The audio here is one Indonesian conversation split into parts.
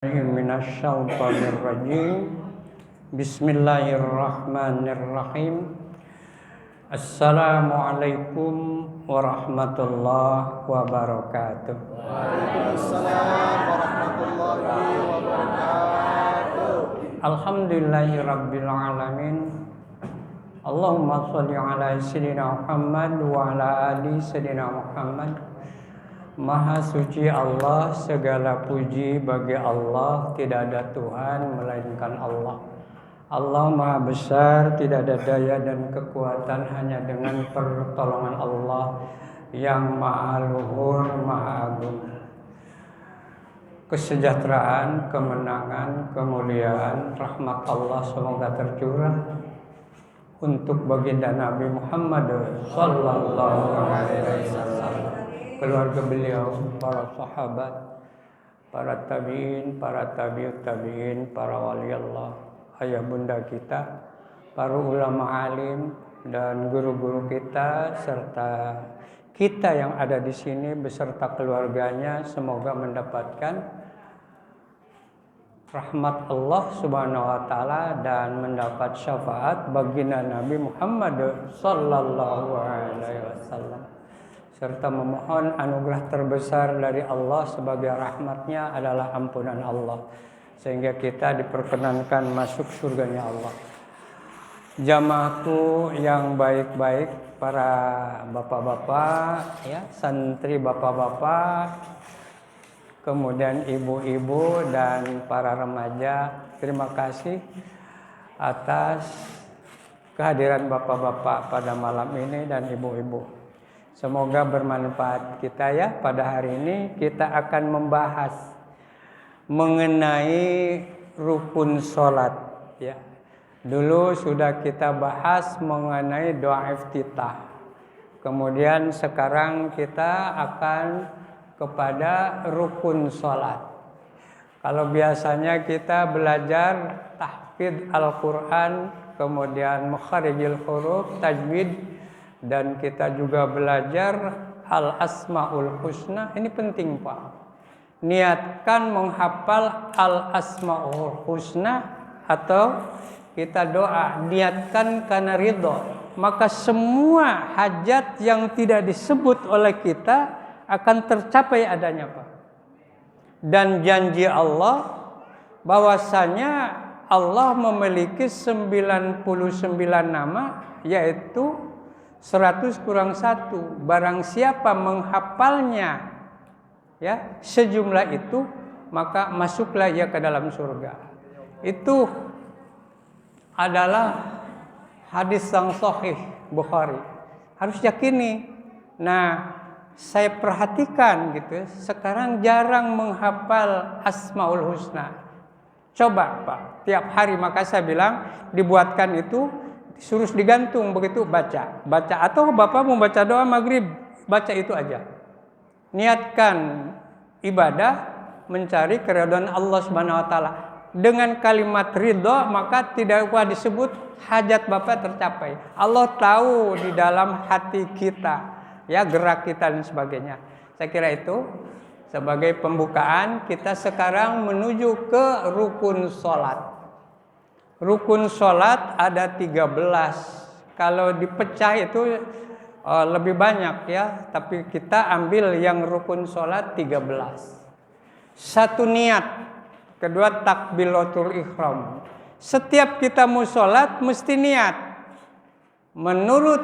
Minasyaitonirrajim. Bismillahirrahmanirrahim. Assalamualaikum warahmatullahi wabarakatuh. Waalaikumsalam warahmatullahi wabarakatuh. Alhamdulillahirabbil alamin. Allahumma shalli ala sayyidina Muhammad wa ala ali sayyidina Muhammad. Maha suci Allah, segala puji bagi Allah, tidak ada Tuhan melainkan Allah. Allah maha besar, tidak ada daya dan kekuatan, hanya dengan pertolongan Allah yang maha luhur, maha agung. Kesejahteraan, kemenangan, kemuliaan, rahmat Allah semoga tercurah untuk baginda Nabi Muhammad sallallahu alaihi wasallam, keluarga beliau, para sahabat, para tabi'in, para tabi'ut tabi'in, para wali Allah, ayah bunda kita, para ulama alim dan guru-guru kita, serta kita yang ada di sini beserta keluarganya, semoga mendapatkan rahmat Allah Subhanahu wa taala dan mendapat syafaat baginda Nabi Muhammad sallallahu alaihi wasallam, serta memohon anugerah terbesar dari Allah sebagai rahmatnya adalah ampunan Allah, sehingga kita diperkenankan masuk surganya Allah. Jamaahku yang baik-baik, para bapak-bapak, ya, santri bapak-bapak, kemudian ibu-ibu dan para remaja, terima kasih atas kehadiran bapak-bapak pada malam ini dan ibu-ibu. Semoga bermanfaat kita ya. Pada hari ini kita akan membahas mengenai rukun sholat ya. Dulu sudah kita bahas mengenai doa iftitah. Kemudian sekarang kita akan kepada rukun sholat. Kalau biasanya kita belajar tahfidz Al-Quran, kemudian makharijul huruf, tajwid, dan kita juga belajar Al-Asmaul Husna. Ini penting Pak. Niatkan menghafal Al-Asmaul Husna atau kita doa, niatkan karena ridho. Maka semua hajat yang tidak disebut oleh kita akan tercapai adanya Pak. Dan janji Allah bahwasanya Allah memiliki 99 nama, yaitu 100 kurang 1. Barang siapa menghafalnya ya sejumlah itu, maka masuklah ia ke dalam surga. Itu adalah hadis yang sahih Bukhari. Harus yakini. Nah, saya perhatikan gitu, sekarang jarang menghafal Asmaul Husna. Coba Pak, tiap hari, maka saya bilang dibuatkan itu, suruh digantung begitu, baca. Atau Bapak mau baca doa maghrib, baca itu aja. Niatkan ibadah mencari keridhaan Allah Subhanahu wa taala. Dengan kalimat ridho maka tidak usah disebut hajat Bapak tercapai. Allah tahu di dalam hati kita, ya, gerak kita dan sebagainya. Saya kira itu sebagai pembukaan. Kita sekarang menuju ke rukun sholat. Rukun sholat ada 13. Kalau dipecah itu lebih banyak ya, tapi kita ambil yang rukun sholat 13. Satu niat, kedua takbiratul ihram. Setiap kita mau sholat mesti niat. Menurut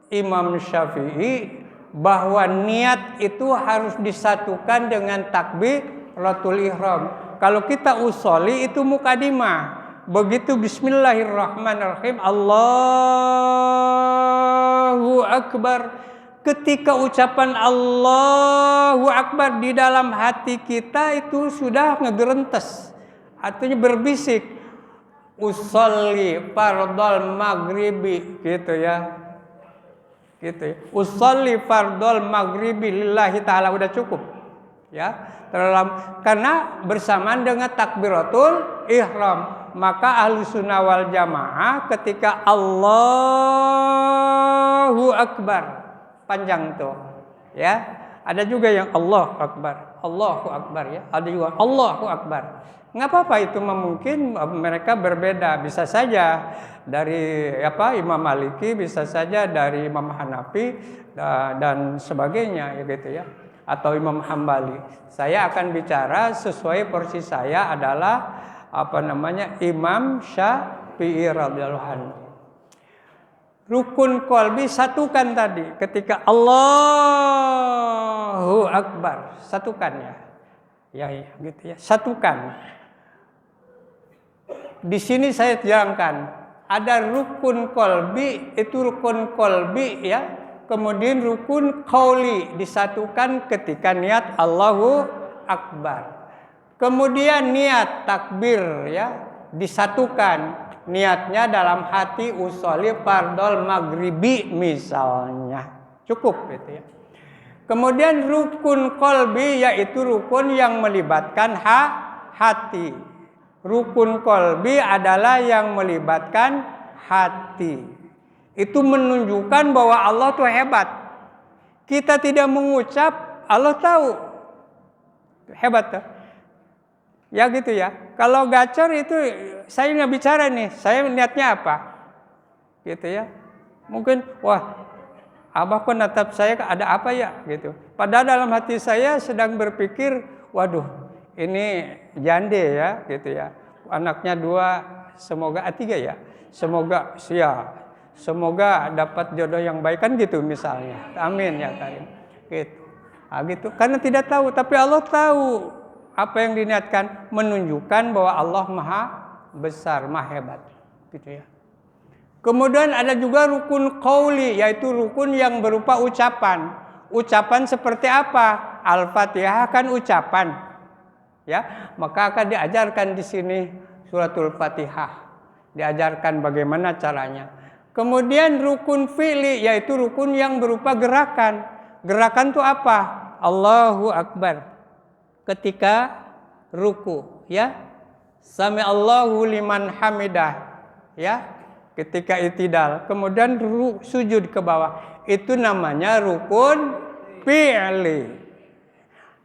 Imam Syafi'i bahwa niat itu harus disatukan dengan takbiratul ihram. Kalau kita usolli itu mukadimah. Begitu bismillahirrahmanirrahim, Allahu Akbar. Ketika ucapan Allahu Akbar di dalam hati kita itu sudah ngegerentes, artinya berbisik, usolli fardhol maghribi gitu ya. Gitu ya. Usolli fardhol maghribi lillahi ta'ala, udah cukup. Ya. Karena bersamaan dengan takbiratul ihram. Maka Ahlussunnah wal Jamaah ketika Allahu Akbar, panjang tuh. Ya. Ada juga yang Allahu Akbar. Allahu Akbar ya. Ada juga Allahu Akbar. Nggak apa-apa itu mungkin mereka berbeda. Bisa saja dari Imam Maliki, bisa saja dari Imam Hanafi dan sebagainya ya gitu ya. Atau Imam Hambali. Saya akan bicara sesuai porsi saya adalah Imam Syafi'i radhiyallahu anhu. Rukun qalbi satukan tadi ketika Allahu Akbar, satukan ya. Ya gitu ya, satukan. Di sini saya terangkan ada rukun qalbi, itu rukun qalbi ya. Kemudian rukun qauli disatukan ketika niat Allahu Akbar. Kemudian niat takbir ya disatukan. Niatnya dalam hati usolli fardol maghribi misalnya. Cukup itu ya. Kemudian rukun qalbi yaitu rukun yang melibatkan hati. Rukun qalbi adalah yang melibatkan hati. Itu menunjukkan bahwa Allah itu hebat. Kita tidak mengucap, Allah tahu. Hebat tuh. Ya gitu ya. Kalau gacor itu saya nggak bicara nih. Saya niatnya apa? Gitu ya. Mungkin Abah kok natap saya ada apa ya? Gitu. Padahal dalam hati saya sedang berpikir, waduh ini jande ya. Gitu ya. Anaknya 2, semoga 3 ya. Semoga dapat jodoh yang baik kan gitu misalnya. Amin ya karim. Gitu. Gitu. Karena tidak tahu, tapi Allah tahu. Apa yang diniatkan menunjukkan bahwa Allah Maha besar, Maha hebat, gitu ya. Kemudian ada juga rukun qauli, yaitu rukun yang berupa ucapan. Ucapan seperti apa? Al-Fatihah kan ucapan, ya. Maka akan diajarkan di sini suratul Fatihah, diajarkan bagaimana caranya. Kemudian rukun fi'li, yaitu rukun yang berupa gerakan. Gerakan itu apa? Allahu Akbar. Ketika ruku ya, sami Allahu liman hamidah ya, ketika itidal, kemudian sujud ke bawah, itu namanya rukun fi'li.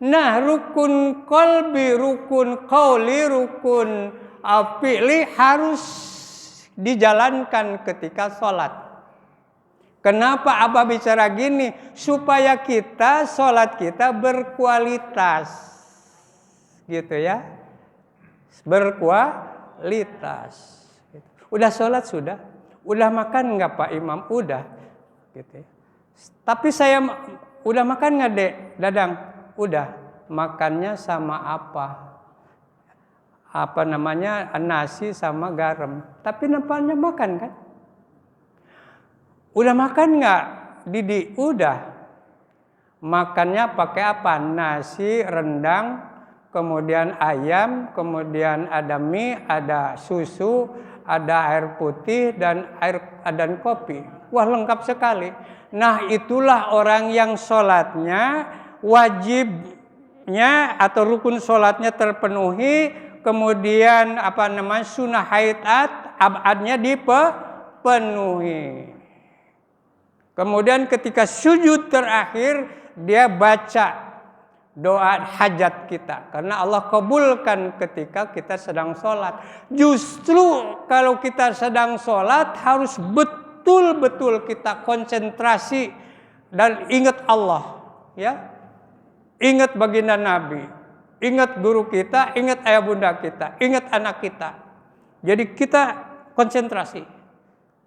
Nah, rukun qalbi, rukun qauli, rukun fi'li harus dijalankan ketika sholat. Kenapa Abah bicara gini? Supaya sholat kita berkualitas. Gitu ya, berkualitas. Udah sholat sudah, udah makan nggak Pak Imam? Udah, gitu ya. Tapi saya udah makan nggak Dek Dadang? Udah. Makannya sama apa? Nasi sama garam. Tapi nampaknya makan kan? Udah makan nggak Didi? Udah. Makannya pakai apa? Nasi, rendang, kemudian ayam, kemudian ada mie, ada susu, ada air putih dan kopi. Wah, lengkap sekali. Nah, itulah orang yang sholatnya wajibnya atau rukun sholatnya terpenuhi, kemudian sunnah hayat abadnya dipenuhi. Kemudian ketika sujud terakhir dia baca doa hajat kita, karena Allah kabulkan ketika kita sedang sholat. Justru kalau kita sedang sholat harus betul-betul kita konsentrasi dan ingat Allah, ya, ingat baginda Nabi, ingat guru kita, ingat ayah bunda kita, ingat anak kita. Jadi kita konsentrasi.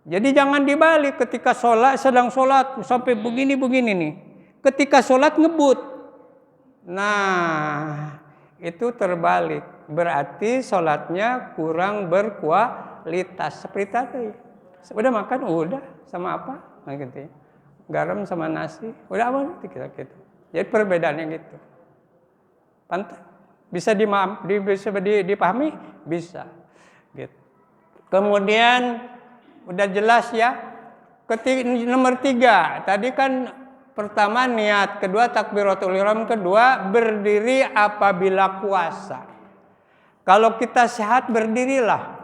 Jadi jangan dibalik ketika sholat, sedang sholat sampai begini nih. Ketika sholat ngebut. Nah, itu terbalik. Berarti sholatnya kurang berkualitas. Seperti tadi. Udah makan? Udah. Sama apa? Nah, gitu ya. Garam sama nasi. Udah apa? Gitu. Jadi perbedaannya gitu. Pantas. Bisa dipahami? Bisa. Gitu. Kemudian udah jelas ya. Nomor 3. Tadi kan pertama niat, kedua takbiratul ihram, kedua berdiri apabila puasa. Kalau kita sehat berdirilah,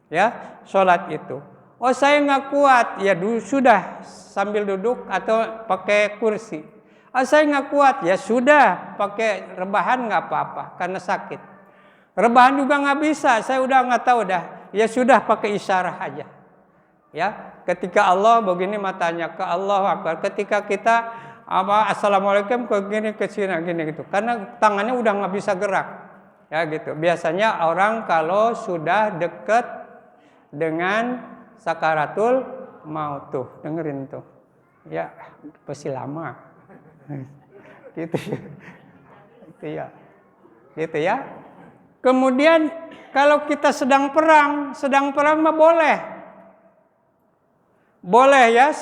ya, sholat itu. Oh saya nggak kuat, ya sudah sambil duduk atau pakai kursi. Saya nggak kuat, ya sudah pakai rebahan nggak apa-apa karena sakit. Rebahan juga nggak bisa, saya udah nggak tahu dah. Ya sudah pakai isyarah aja. Ya, ketika Allah begini matanya ke Allah Akbar. Ketika kita assalamualaikum ke gini ke sini gini gitu. Karena tangannya udah nggak bisa gerak. Ya gitu. Biasanya orang kalau sudah dekat dengan sakaratul maut tuh, dengerin tuh. Ya, pasti lama. Gitu ya. Gitu ya. Gitu ya. Kemudian kalau kita sedang perang mah boleh. Boleh ya,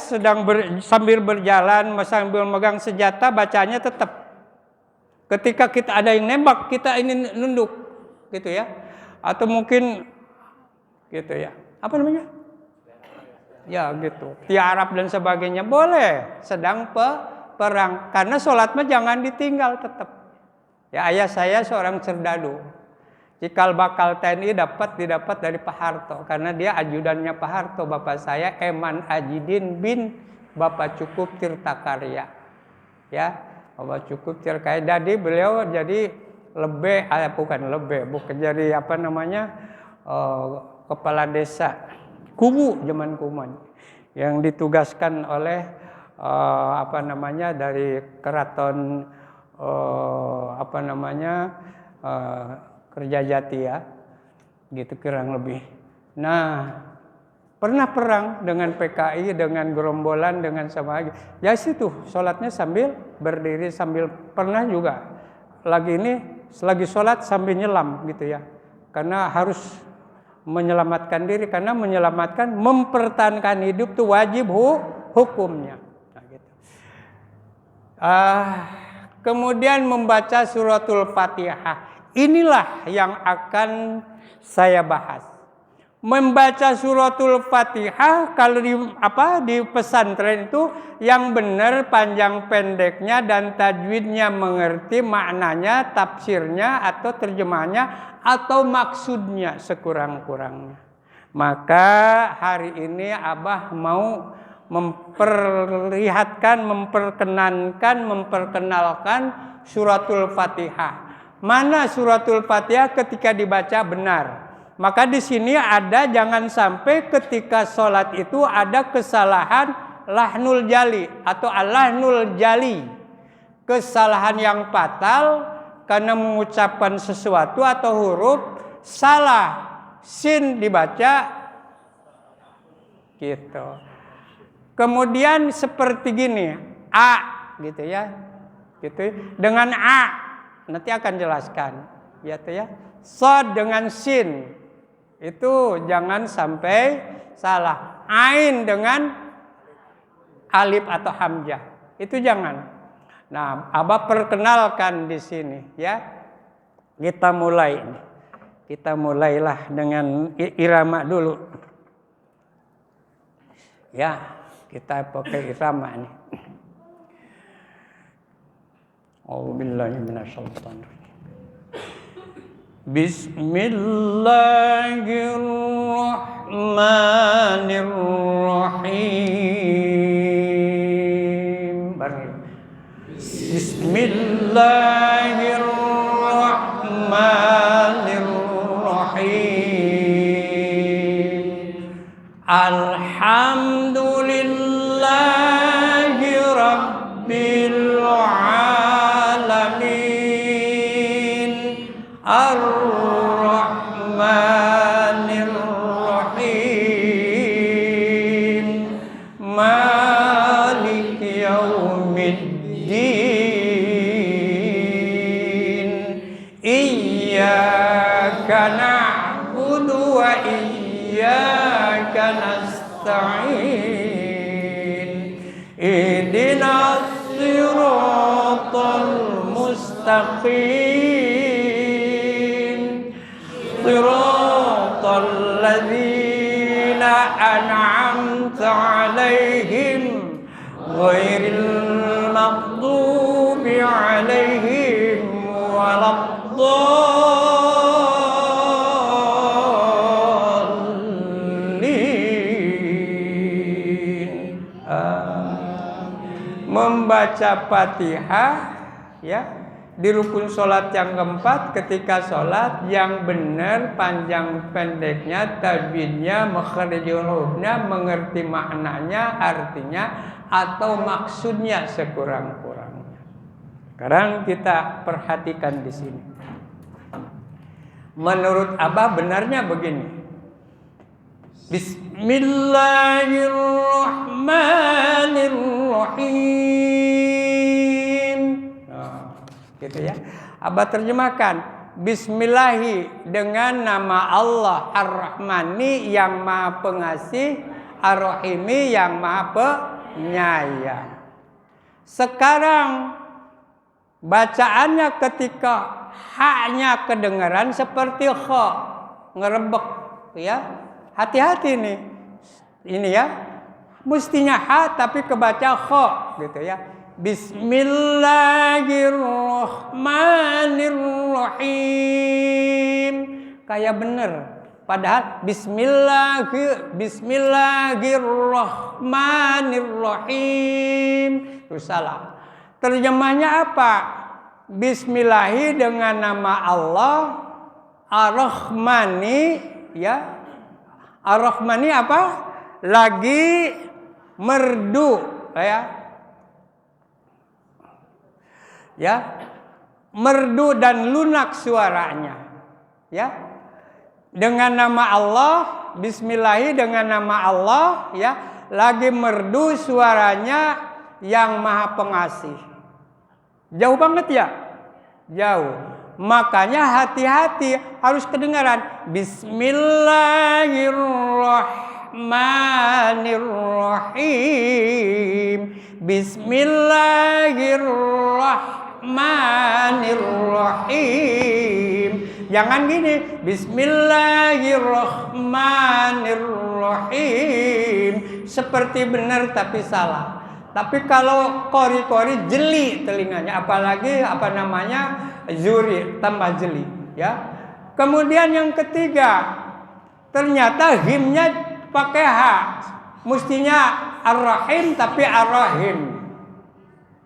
sambil berjalan, sambil megang senjata, bacanya tetap. Ketika kita ada yang nembak, kita ini nunduk, gitu ya. Atau mungkin, gitu ya. Apa namanya? Ya gitu. Tiarap dan sebagainya boleh. Sedang perang. Karena sholat mah jangan ditinggal tetap. Ya, ayah saya seorang serdadu. Cikal bakal TNI didapat dari Pak Harto karena dia ajudannya Pak Harto. Bapak saya Eman Ajidin bin Bapak Cukup Tirtakarya. Ya, Bapak Cukup Tirtakarya. Jadi beliau jadi bukan jadi kepala desa Kubu zaman Kuman yang ditugaskan oleh dari keraton Kerjajati ya, gitu kurang lebih. Nah, pernah perang dengan PKI, dengan gerombolan, dengan sama lagi. Ya situ, sholatnya sambil berdiri, sambil pernah juga. Lagi sholat sambil nyelam gitu ya. Karena harus menyelamatkan diri, karena mempertahankan hidup itu wajib hukumnya. Nah, gitu. Kemudian membaca suratul Fatihah. Inilah yang akan saya bahas. Membaca suratul Fatihah kalau di pesantren itu yang benar panjang pendeknya dan tajwidnya mengerti maknanya, tafsirnya atau terjemahnya atau maksudnya sekurang-kurangnya. Maka hari ini Abah mau memperkenalkan suratul Fatihah. Mana suratul Fatihah ketika dibaca benar. Maka di sini jangan sampai ketika sholat itu ada kesalahan lahnul jali atau al-lahnul jali. Kesalahan yang fatal karena mengucapkan sesuatu atau huruf salah. Sin dibaca gitu. Kemudian seperti gini, A gitu ya. Gitu. Dengan A nanti akan jelaskan, ya tuh ya. Shad dengan sin itu jangan sampai salah. Ain dengan alif atau hamzah itu jangan. Nah, Abah perkenalkan di sini, ya. Kita mulailah dengan irama dulu. Ya, kita pakai irama nih. Bismillahirrahmanirrahim. Bismillahirrahmanirrahim. Alhamdulillahi rabbil alamin. Ar-Rahmanir-Rahim. Malik yaumiddin. Iyyaka na'budu wa iyyaka nasta'in. Ihdinas siratal mustaqim. Siratal ladzina an'amta 'alaihim ghairil maghdubi 'alaihim waladdallin. membaca Fatihah ya di rukun sholat yang keempat ketika sholat yang benar panjang pendeknya tajwidnya makharijul hurufnya mengerti maknanya artinya atau maksudnya sekurang-kurangnya. Sekarang kita perhatikan di sini. Menurut Abah benarnya begini. Bismillahirrahmanirrahim. Gitu ya. Abah terjemahkan. Bismillahi dengan nama Allah Ar-Rahmani yang Maha Pengasih, Ar-Rahimi yang Maha Penyayang. Sekarang bacaannya ketika haknya kedengaran seperti kha, ngerebek ya. Hati-hati nih. Ini ya. Mestinya ha tapi kebaca kha gitu ya. Bismillahirrahmanirrahim. Kayak bener. Padahal Bismillahirrahmanirrahim. Itu salah. Terjemahnya apa? Bismillahi dengan nama Allah Ar-Rahmani ya. Ar-Rahmani apa? Lagi merdu ya. Ya, merdu dan lunak suaranya. Ya. Dengan nama Allah, bismillahi dengan nama Allah ya, lagi merdu suaranya yang Maha Pengasih. Jauh banget ya? Jauh. Makanya hati-hati harus kedengaran. Bismillahirrahmanirrahim. Bismillahirrahmanirrahim. Jangan gini. Bismillahirrahmanirrahim. Seperti benar tapi salah. Tapi kalau kori-kori jeli telinganya, apalagi zuri tambah jeli ya. Kemudian yang ketiga, ternyata himnya pakai H. Mestinya Ar-Rahim tapi Ar-Rahim.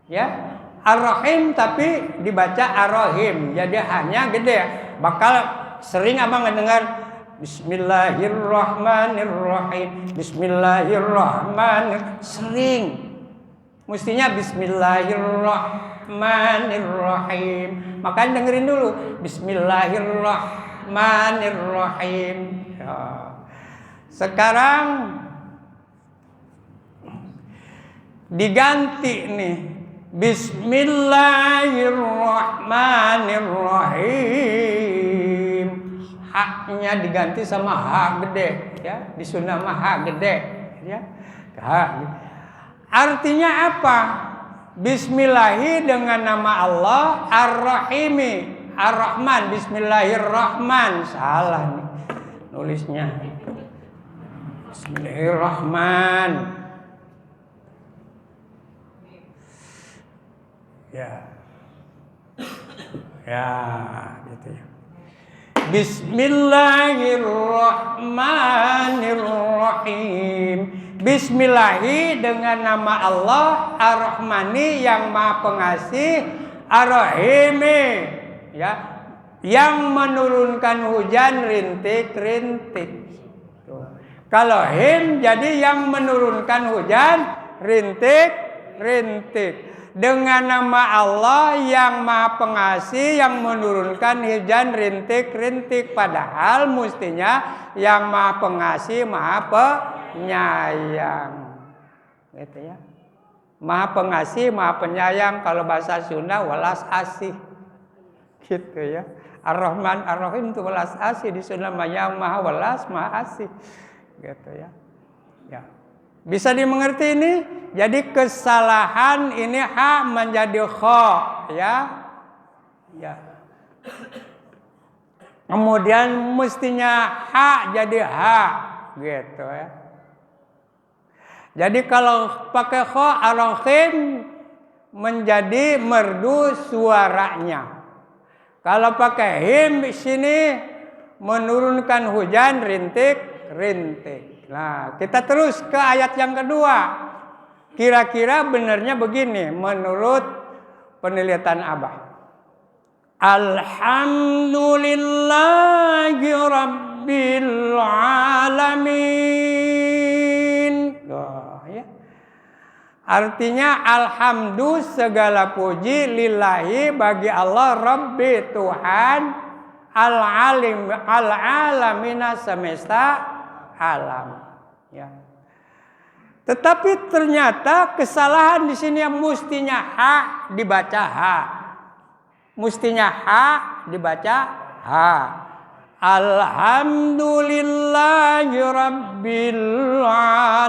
Ya. Ar-Rahim tapi dibaca Ar-Rahim. Jadi hanya gede. Bakal sering abang ngedengar Bismillahirrahmanirrahim. Bismillahirrahmanirrahim. Sering. Mestinya Bismillahirrahmanirrahim. Makanya dengerin dulu. Bismillahirrahmanirrahim. Ya. Sekarang diganti nih. Bismillahirrahmanirrahim. Haknya diganti sama hak gede. Ya. Di sunnah mah hak gede. Ya. Hak. Artinya apa? Bismillahi dengan nama Allah Ar-Rahimi. Ar-Rahman. Bismillahirrahman. Salah nih nulisnya. Bismillahirrahman. Ya. Ya, gitu ya. Bismillahirrahmanirrahim. Bismillahi dengan nama Allah Ar-Rahmani yang Maha Pengasih, Ar-Rahimi ya, yang menurunkan hujan rintik-rintik. Kalau him jadi yang menurunkan hujan rintik-rintik. Dengan nama Allah yang Maha Pengasih yang menurunkan hujan rintik-rintik. Padahal mestinya yang Maha Pengasih Maha Penyayang. Gitu ya. Maha Pengasih Maha Penyayang. Kalau bahasa Sunda welas asih. Gitu ya. Ar-Rahman Ar-Rahim itu welas asih. Di Sunda yang Maha welas Maha asih. Gitu ya. Ya. Bisa dimengerti ini? Jadi kesalahan ini ha menjadi kho, ya. Ya. Kemudian mestinya ha jadi ha, gitu ya. Jadi kalau pakai kho Ar-Rahim menjadi merdu suaranya. Kalau pakai him di sini menurunkan hujan rintik-rintik. Nah, kita terus ke ayat yang kedua. Kira-kira benernya begini menurut penelitian Abah. Alhamdulillahi Rabbil Alamin. Oh, ya. Artinya alhamdulillah segala puji lillahi bagi Allah Rabbi Tuhan al-alamina semesta alam. Ya. Tetapi ternyata kesalahan di sini yang mestinya ha dibaca ha. Mestinya ha dibaca ha. Alhamdulillahi Rabbil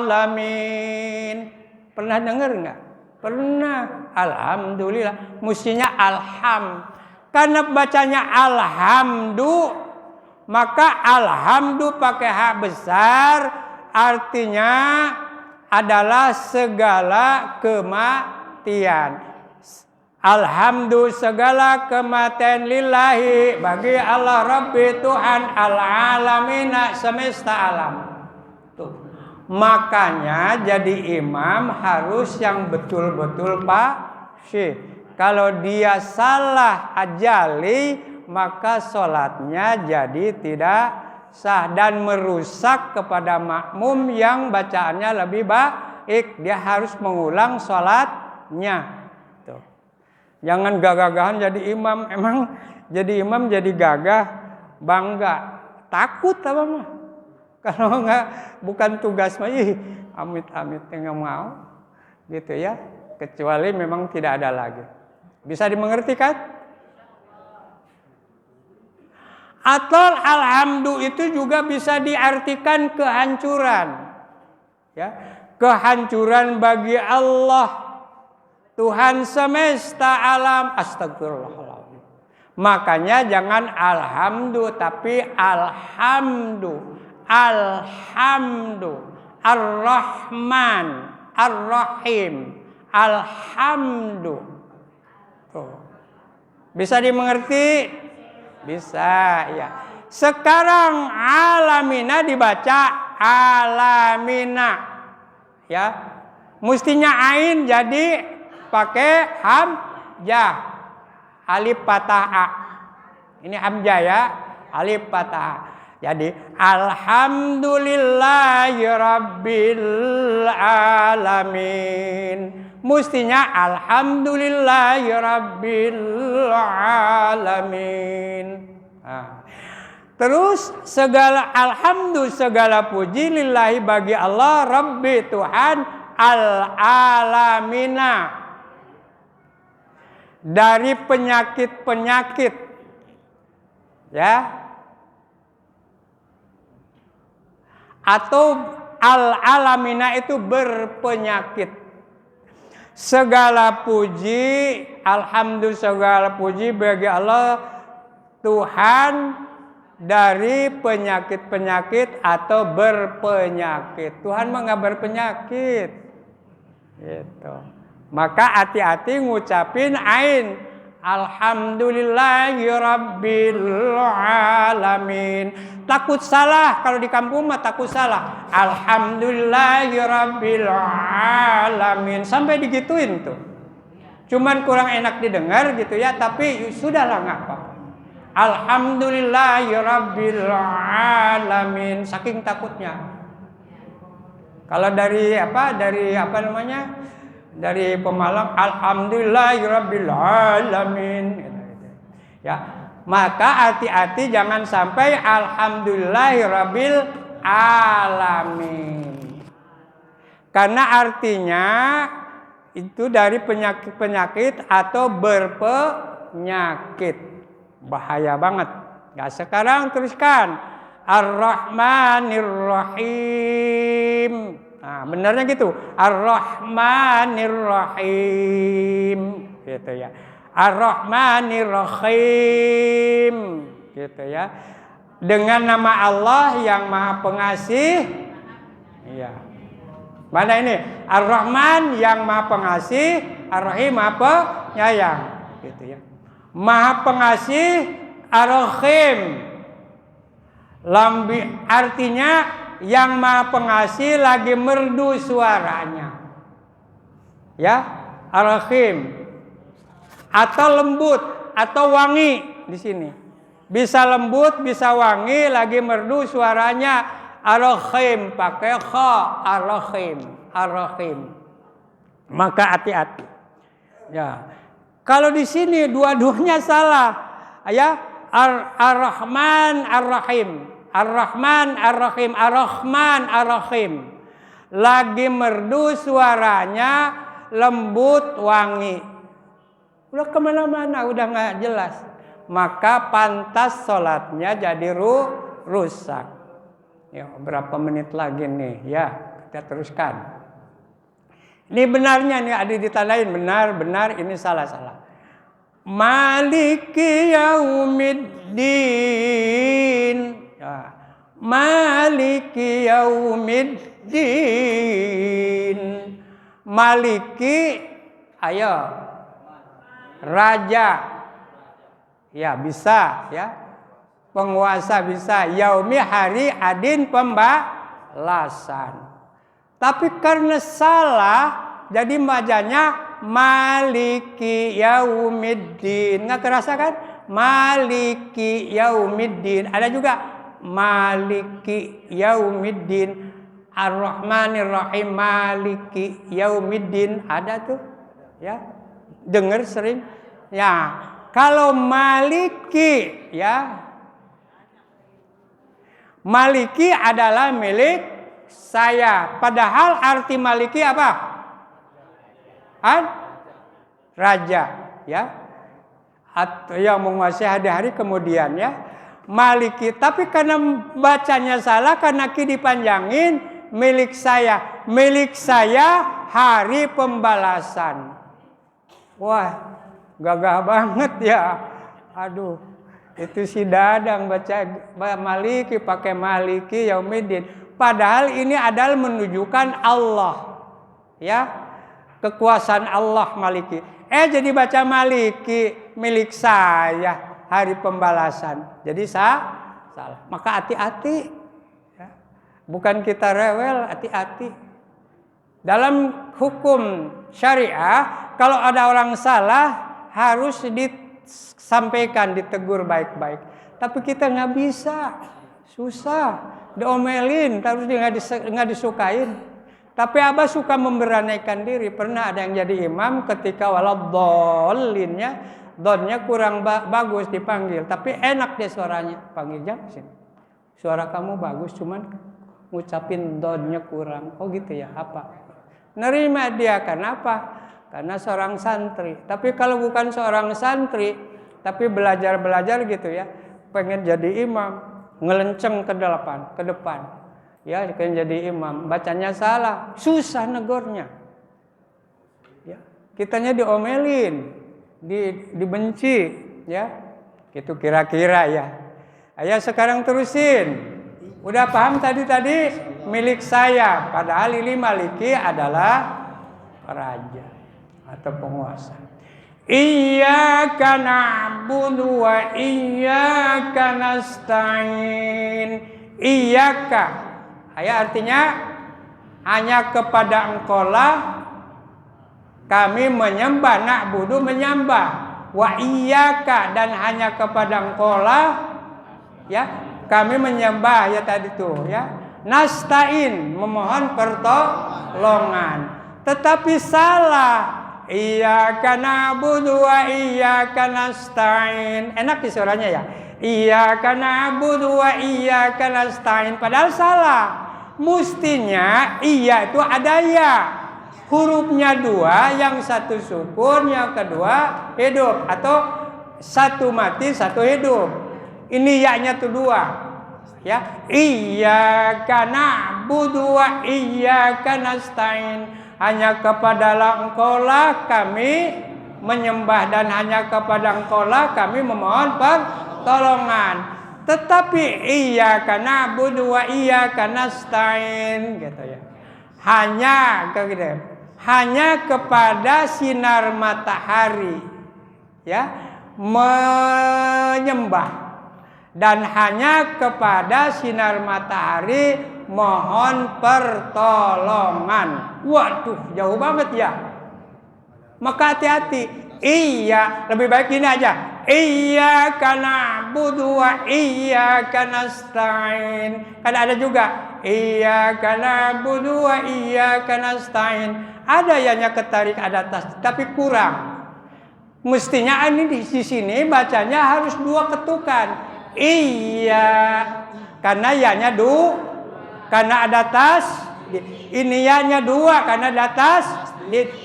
Alamin. Pernah dengar enggak? Pernah. Alhamdulillah. Mestinya alham. Karena bacanya alhamdu, maka alhamdu pakai ha besar artinya adalah segala kematian. Alhamdulillah segala kematian lillahi bagi Allah Rabbi Tuhan al-alamina semesta alam. Tuh. Makanya jadi imam harus yang betul-betul fasih. Kalau dia salah ajali maka sholatnya jadi tidak sah dan merusak kepada makmum yang bacaannya lebih baik. Dia harus mengulang sholatnya. Tuh. Jangan gagah-gagahan jadi imam. Emang jadi imam jadi gagah bangga. Takut apa mah? Kalau enggak bukan tugas mah amit-amit enggak mau. Gitu ya. Kecuali memang tidak ada lagi. Bisa dimengerti kan? Atau alhamdulillah itu juga bisa diartikan kehancuran. Ya, kehancuran bagi Allah Tuhan semesta alam. Astagfirullahaladzim. Makanya jangan alhamdulillah tapi alhamdulillah. Ar-Rahman, Ar-Rahim, alhamdulillah. Bisa dimengerti? Bisa, ya. Sekarang alamina dibaca alamina. Ya. Mestinya ain jadi pakai hamzah. Alif fathah a. Ini hamzah ya, alif fathah a. Jadi alhamdulillahi rabbil alamin. Mestinya alhamdulillahi rabbil alamin. Nah. Terus segala alhamdulillah segala puji lillahi bagi Allah Rabbi Tuhan al-alamina. Dari penyakit-penyakit. Ya. Atau al-alamina itu berpenyakit. Segala puji, alhamdulillah segala puji bagi Allah Tuhan dari penyakit-penyakit atau berpenyakit. Tuhan mah enggak berpenyakit. Gitu. Maka hati-hati ngucapin ain. Alhamdulillahi rabbil alamin. Takut salah kalau di kampung mah takut salah. Alhamdulillahi rabbil alamin. Sampai digituin tuh. Cuman kurang enak didengar gitu ya, tapi sudahlah enggak apa-apa. Alhamdulillahi rabbil alamin. Saking takutnya. Kalau dari apa namanya? Dari Pemalang, alhamdulillahirabbil alamin. Ya, maka hati-hati jangan sampai alhamdulillahirabbil alamin. Karena artinya itu dari penyakit-penyakit atau berpenyakit. Bahaya banget. Ya, sekarang teruskan Ar-Rahmanir-Rahim. Nah, benarnya gitu. Ar-Rahmanir-Rahim. Gitu ya. Ar-Rahmanir-Rahim. Gitu ya. Dengan nama Allah yang Maha Pengasih. Iya. Mana ini? Ar-Rahman yang Maha Pengasih, Ar-Rahim Maha Penyayang. Gitu ya. Maha Pengasih, Ar-Rahim. Artinya yang Maha Pengasih lagi merdu suaranya. Ya, ar-rahim. Atau lembut atau wangi di sini. Bisa lembut, bisa wangi, lagi merdu suaranya ar-rahim, pakai kha, ar-rahim, ar-rahim. Maka hati-hati. Ya. Kalau di sini dua-duanya salah. Ya, ar-rahman, ar-rahim. Ar-rahman, ar-rahim, ar-rahman, ar-rahim. Lagi merdu suaranya lembut, wangi. Udah kemana-mana, udah nggak jelas. Maka pantas sholatnya jadi rusak. Ya, berapa menit lagi nih? Ya, kita teruskan. Ini benarnya nih, ada ditandain benar, ini salah. Maliki yaumiddin. Ya. Maliki yaumiddin. Maliki, ayo. Raja, ya bisa, ya. Penguasa bisa. Yaumi hari, adin pembalasan. Tapi karena salah, jadi bacanya Maliki yaumiddin. Nggak kerasa kan? Maliki yaumiddin. Ada juga Maliki yaumiddin. Ar-Rahmanir Rahim. Maliki yaumiddin. Ada tuh, ya. Dengar sering. Ya, kalau Maliki, ya. Maliki adalah milik saya. Padahal arti Maliki apa? Raja, ya. Atau yang menguasai hari-hari kemudian, ya. Maliki, tapi karena bacanya salah, karena ki dipanjangin, milik saya. Milik saya hari pembalasan. Wah, gagah banget ya. Aduh, itu si Dadang baca Maliki pakai Maliki yaumiddin. Padahal ini adalah menunjukkan Allah, ya, kekuasaan Allah Maliki. Jadi baca Maliki, milik saya, hari pembalasan. Jadi salah. Maka hati-hati, ya. Bukan kita rewel, hati-hati. Dalam hukum syariah, kalau ada orang salah harus disampaikan, ditegur baik-baik. Tapi kita nggak bisa, susah, diomelin, terus nggak disukain. Tapi Abah suka memberanikan diri. Pernah ada yang jadi imam ketika waladhdallinnya, donnya kurang bagus dipanggil, tapi enak deh suaranya. Panggil jam sini. Suara kamu bagus, cuman ngucapin donnya kurang. Oh gitu ya, apa? Nerima dia, kenapa? Karena seorang santri. Tapi kalau bukan seorang santri, tapi belajar gitu ya, pengen jadi imam, ngelenceng ke depan, ya, pengen jadi imam, bacanya salah, susah negornya. Ya, kitanya diomelin, dibenci, ya, gitu kira-kira ya. Ayo sekarang terusin. Udah paham tadi milik saya, padahal ini Maliki adalah raja atau penguasa. Iyyaka na'budu wa iyyaka nasta'in. Iyyaka, artinya hanya kepada Engkaulah kami menyembah, na'budu menyembah, wa iyyaka dan hanya kepada Engkaulah, ya, kami menyembah, ya tadi tuh, ya. Nasta'in, memohon pertolongan. Tetapi salah. Iyyaka na'budu wa iyyaka nasta'in. Enak di suaranya ya. Iyyaka na'budu wa iyyaka nasta'in. Padahal salah. Mestinya iya itu ada ya. Hurufnya 2, yang satu sukun, yang kedua hidup, atau satu mati, satu hidup. Ini ya-nya tuh 2. Ya, iyyaka na'budu wa iyyaka nasta'in. Hanya kepadalah Engkaulah kami menyembah dan hanya kepada Engkaulah kami memohon pertolongan. Tetapi iyyaka na'budu wa iyyaka nasta'in gitu ya. Hanya kepada sinar matahari, ya, menyembah. Dan hanya kepada sinar matahari mohon pertolongan. Waduh, jauh banget ya. Maka hati-hati. Iya, lebih baik gini aja. Iyyaka na'budu wa iyyaka nasta'in. Kan ada juga iyyaka na'budu wa iyyaka nasta'in. Ada yang ketarik ada tas, tapi kurang. Mestinya ini di sini bacanya harus 2 ketukan. Iya, karena ya-nya karena ada tas. Ini ya-nya 2 karena ada tas.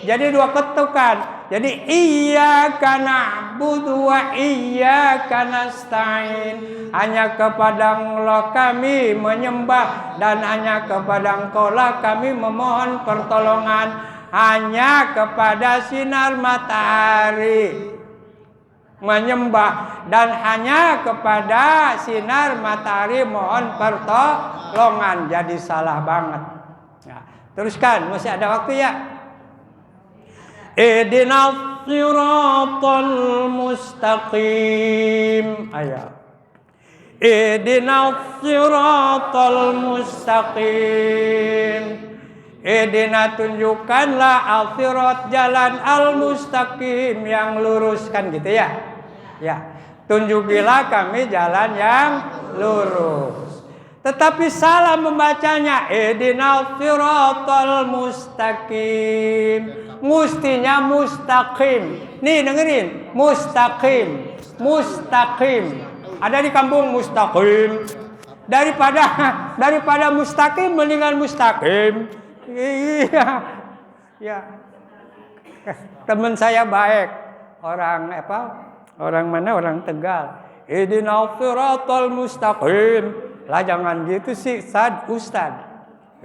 Jadi 2 ketukan. Jadi iyyaka na'budu wa iyyaka nasta'in. Hanya kepada Allah kami menyembah dan hanya kepada Engkaulah kami memohon pertolongan. Hanya kepada sinar matahari menyembah dan hanya kepada sinar matahari mohon pertolongan. Jadi salah banget. Ya, teruskan, masih ada waktu ya. Ihdinas siratal mustaqim. Ayo. Ihdinas siratal mustaqim. Ihdina tunjukkanlah al-sirat jalan al-mustaqim yang lurus kan gitu ya. Ya, tunjukilah kami jalan yang lurus. Tetapi salah membacanya. Ihdinas siratal mustaqim. Mestinya mustaqim. Nih dengerin, mustaqim. Mustaqim. Ada di kampung mustaqim. Daripada mustaqim mendingan mustaqim. Iya. Ya. Teman saya baik. Orang mana? Orang Tegal. Ihdinas siratal mustaqim. Lah jangan gitu sih, Ustad.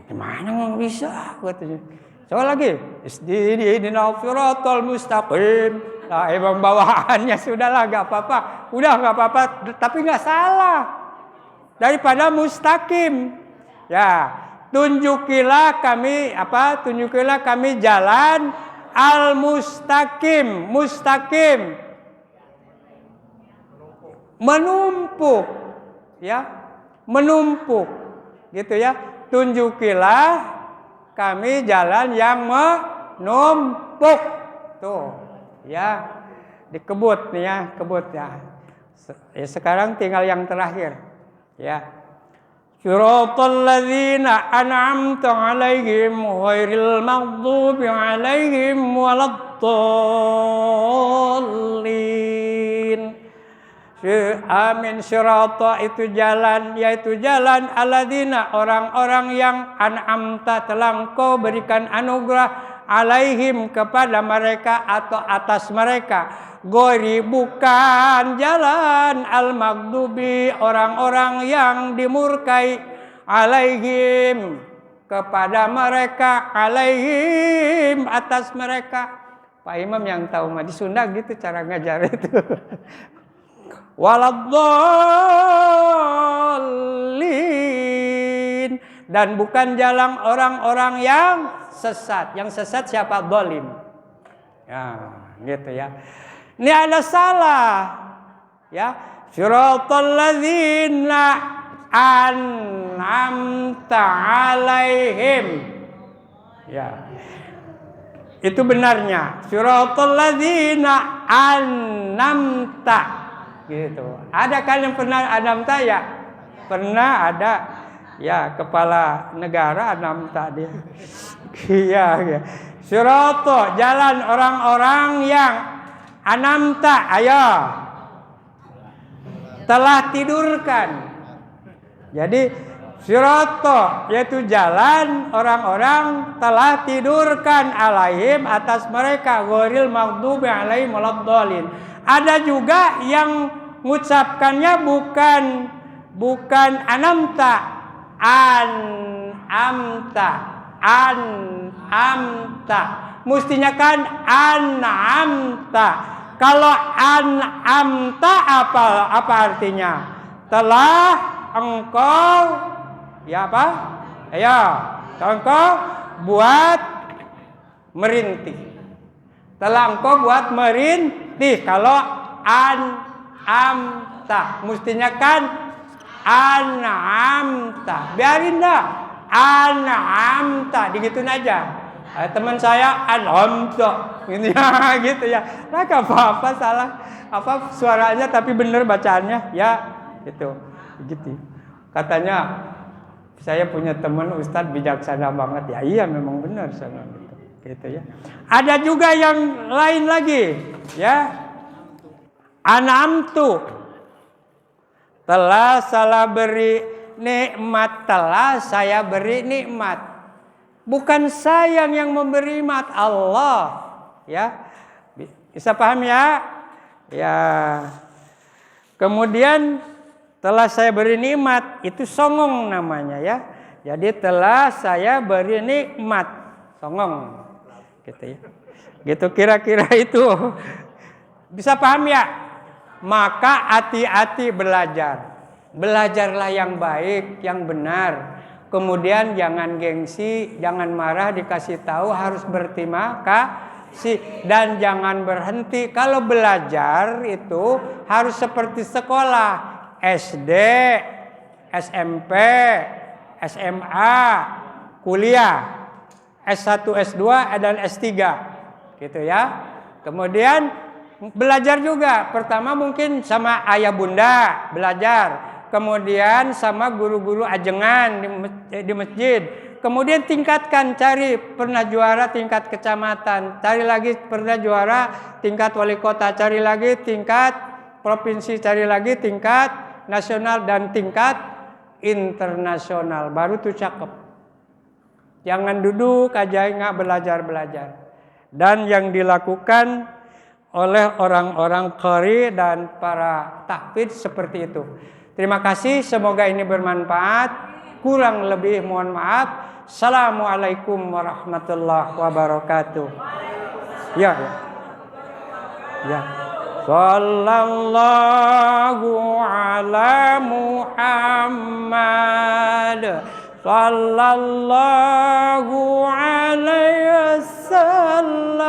Gimana nggak bisa katanya. Coba lagi. Ihdinas siratal mustaqim. Lah emang bawaannya sudahlah enggak apa-apa. Udah enggak apa-apa, tapi enggak salah. Daripada mustaqim. Ya. Tunjukilah kami jalan al-mustaqim. Mustaqim. Menumpuk. Ya. Menumpuk. Gitu ya. Tunjukilah kami jalan yang menumpuk. Tuh. Ya. Dikebut nih ya. Kebut ya. Sekarang tinggal yang terakhir. Ya. Siratal ladzina an'amta 'alaihim ghairil maghdubi 'alaihim waladdallin. Amin. Sirata itu jalan, yaitu jalan alladzina orang-orang yang an'amta telah Engkau berikan anugerah 'alaihim kepada mereka atau atas mereka. Gori bukan jalan al-maghdubi orang-orang yang dimurkai alaihim kepada mereka, alaihim atas mereka. Pak Imam yang tahu mah di Sunda gitu cara ngajar itu. Waladdallin dan bukan jalan orang-orang yang sesat. Yang sesat siapa? Zalim. Ya, gitu ya. Ini ada salah. Ya. Siratal ladzina an'amta 'alaihim. Ya. Itu benarnya. Siratal ladzina an'amta. Gitu. Ada kan yang pernah an'amta ya? Pernah ada. Ya, kepala negara an'amta dia. Iya, ya. Siratal jalan orang-orang yang an'amta, ayo. Telah tidurkan. Jadi sirata yaitu jalan orang-orang telah tidurkan alaihim atas mereka ghairil maghdubi alaihim waladdallin. Ada juga yang mengucapkannya bukan an'amta, an'amta. Mestinya kan an'amta. Kalau an'amta apa artinya? Telah engkau ya apa? Ayo, engkau buat merintih. Telah engkau buat merintih. Kalau an'amta, mestinya kan an'amta. Biarin dah. An'amta, digituin aja. Teman saya an'amta. Gitu ya, gitu ya. Nah, gak apa-apa salah apa suaranya tapi bener bacaannya ya gitu. Gitu. Katanya saya punya teman Ustadz bijaksana banget ya. Iya memang benar sana gitu ya. Ada juga yang lain lagi ya. An'amtu, telah salah beri nikmat, telah saya beri nikmat. Bukan saya yang memberi nikmat, Allah. Ya. Bisa paham ya? Ya. Kemudian telah saya beri nikmat, itu songong namanya ya. Jadi telah saya beri nikmat, songong. Gitu ya. Gitu kira-kira itu. Bisa paham ya? Maka hati-hati belajar. Belajarlah yang baik, yang benar. Kemudian jangan gengsi, jangan marah dikasih tahu, harus berterima kasih dan jangan berhenti. Kalau belajar itu harus seperti sekolah, SD, SMP, SMA, kuliah, S1, S2 dan S3. Gitu ya. Kemudian belajar juga. Pertama mungkin sama ayah bunda belajar. Kemudian sama guru-guru ajengan di masjid. Kemudian tingkatkan, cari pernah juara tingkat kecamatan, cari lagi pernah juara tingkat wali kota, cari lagi tingkat provinsi, cari lagi tingkat nasional dan tingkat internasional. Baru tuh cakep. Jangan duduk aja nggak belajar. Dan yang dilakukan oleh orang-orang qari dan para tahfidz seperti itu. Terima kasih, semoga ini bermanfaat. Kurang lebih mohon maaf. Assalamualaikum warahmatullahi wabarakatuh. Ya. Sallallahu ala Muhammad. Sallallahu alaihi wasallam.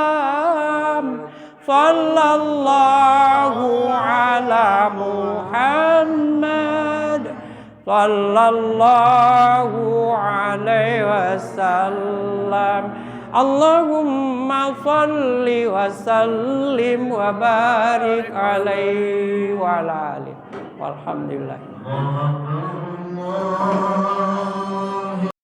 Sallallahu ala Muhammad. Sallallahu alaihi wasallam. Allahumma salli wa sallim wa barik alaihi wa ala alihi. Walhamdulillah.